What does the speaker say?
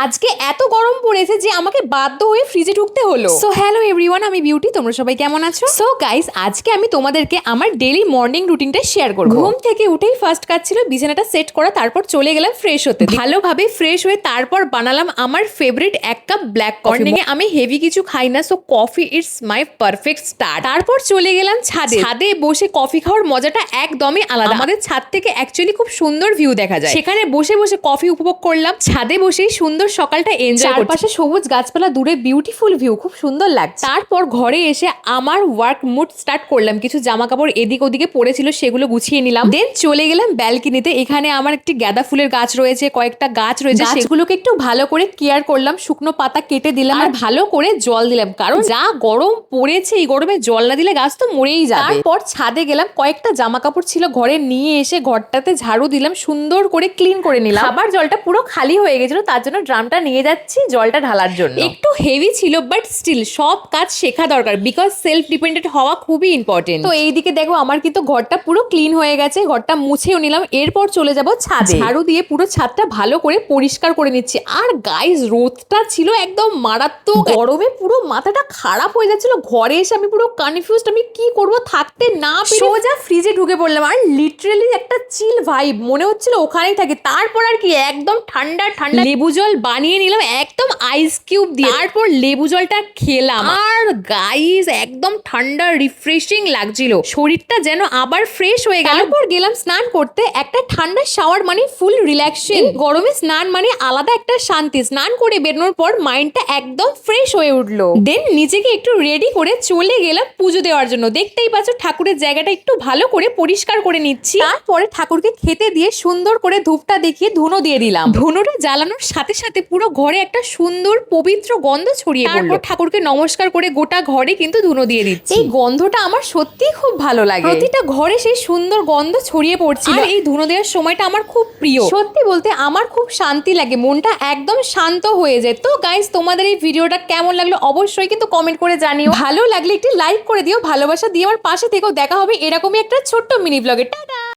আজকে এত গরম পড়েছে যে আমাকে বাধ্য হয়ে ফ্রিজে ঢুকতে হলো। সো হ্যালো এভরিওয়ান, আমি বিউটি, তোমরা সবাই কেমন আছো? সো গাইস, আজকে আমি তোমাদেরকে আমার ডেইলি মর্নিং রুটিনটা শেয়ার করব। ঘুম থেকে উঠেই ফার্স্ট কাজ ছিল বিছানাটা সেট করা, তারপর চলে গেলাম ফ্রেশ হতে। ভালোভাবে ফ্রেশ হয়ে তারপর বানালাম আমার favourite 1 cup black coffee. Morning এ আমি হেভি কিছু খাই না, so coffee it's my perfect start. তারপর চলে গেলাম ছাদে। ছাদে বসে কফি খাওয়ার মজাটা একদমই আলাদা। আমাদের ছাদ থেকে অ্যাকচুয়ালি খুব সুন্দর ভিউ দেখা যায়। সেখানে বসে বসে কফি উপভোগ করলাম। ছাদে বসেই সুন্দর সকালটা এনজয় করছি। চারপাশে সবুজ গাছপালা, দূরে বিউটিফুল ভিউ, খুব সুন্দর লাগছে। তারপর ঘরে এসে আমার ওয়ার্ক মুড স্টার্ট করলাম। কিছু জামা কাপড় এদিক ওদিকে পড়েছিল, সেগুলো গুছিয়ে নিলাম। দেন চলে গেলাম ব্যালকনিতে। এখানে আমার একটি গাঁদা ফুলের গাছ রয়েছে, কয়েকটা গাছ রয়েছে, গাছগুলোকে একটু ভালো করে কেয়ার করলাম। শুকনো পাতা কেটে দিলাম আর ভালো করে জল দিলাম, কারণ যা গরম পড়েছে এই গরমে জল না দিলে গাছ তো মরেই যাবে। তারপর ছাদে গেলাম, কয়েকটা জামা কাপড় ছিল ঘরে নিয়ে এসে ঘরটাতে ঝাড়ু দিলাম, সুন্দর করে ক্লিন করে নিলাম। খাবার জলটা পুরো খালি হয়ে গেছিল, তার জন্য ড্রামটা নিয়ে যাচ্ছি জলটা ঢালার জন্য। একটু হেভি ছিল, বাট স্টিল সব কাজ শেখা দরকার, বিকজ সেলফ ডিপেন্ডেন্ট হওয়া খুবই ইম্পর্টেন্ট। তো এইদিকে দেখো আমার কিন্তু ঘরটা পুরো ক্লিন হয়ে গেছে, ঘরটা মুছেও নিলাম। এরপর চলে যাব ছাদে। ঝাড়ু দিয়ে পুরো ছাদটা ভালো করে পরিষ্কার করে নিচ্ছি। আর গাইস, রোদটা ছিল একদম মারাত্মক, গরমে পুরো মাথাটা খারাপ হয়ে যাচ্ছিল। ঘরে এসে আমি পুরো কনফিউজড, আমি কি করব, থাকতে না পেরে সোজা ফ্রিজে ঢুকে পড়লাম। আর লিটারালি একটা চিল ভাইব, মনে হচ্ছিল ওখানেই থাকে। তারপর আর কি একদম ঠান্ডা ঠান্ডা লেবু জল বানিয়ে নিলাম একদম আইস কিউব দিয়ে। তারপর লেবু জলটা খেলাম, আর গাইস একদম ঠান্ডা রিফ্রেশিং লাগছিল, শরীরটা যেন আবার ফ্রেশ হয়ে গেল। তারপর গেলাম স্নান করতে। একটা ঠান্ডা শাওয়ার মানে ফুল রিল্যাক্সিং। গরমে স্নান মানে আলাদা একটা শান্তি। স্নান করে বেরোনোর পর মাইন্ডটা একদম ফ্রেশ হয়ে উঠলো। দেন নিজেকে একটু রেডি করে চলে গেলাম পুজো দেওয়ার জন্য। দেখতেই পাচ্ছ ঠাকুরের জায়গাটা একটু ভালো করে পরিষ্কার করে নিচ্ছি। তারপরে ঠাকুরকে খেতে দিয়ে সুন্দর করে ধূপটা দেখিয়ে ধুনো দিয়ে দিলাম। ধুনোটা জ্বালানোর সাথে সাথে পুরো ঘরে একটা সুন্দর পবিত্র গন্ধ ছড়িয়ে পড়লো। তারপর ঠাকুরকে নমস্কার করে গোটা ঘরে কিন্তু ধুনো দিয়ে দিচ্ছি। এই গন্ধটা আমার সত্যি খুব ভালো লাগে। প্রতিটা ঘরে সেই সুন্দর গন্ধ ছড়িয়ে পড়ছিল। আর এই ধুনো দেওয়ার সময়টা আমার খুব প্রিয়। সত্যি বলতে আমার খুব শান্তি লাগে, মনটা একদম শান্ত হয়ে যায়। তো গাইস, তোমাদের এই ভিডিওটা কেমন লাগলো অবশ্যই কিন্তু কমেন্ট করে জানিও। ভালো লাগলে একটি লাইক করে দিও, ভালোবাসা দিয়ে আমার পাশে থেকেও। দেখা হবে এরকমই একটা ছোট্ট মিনি ব্লগে। টাটা।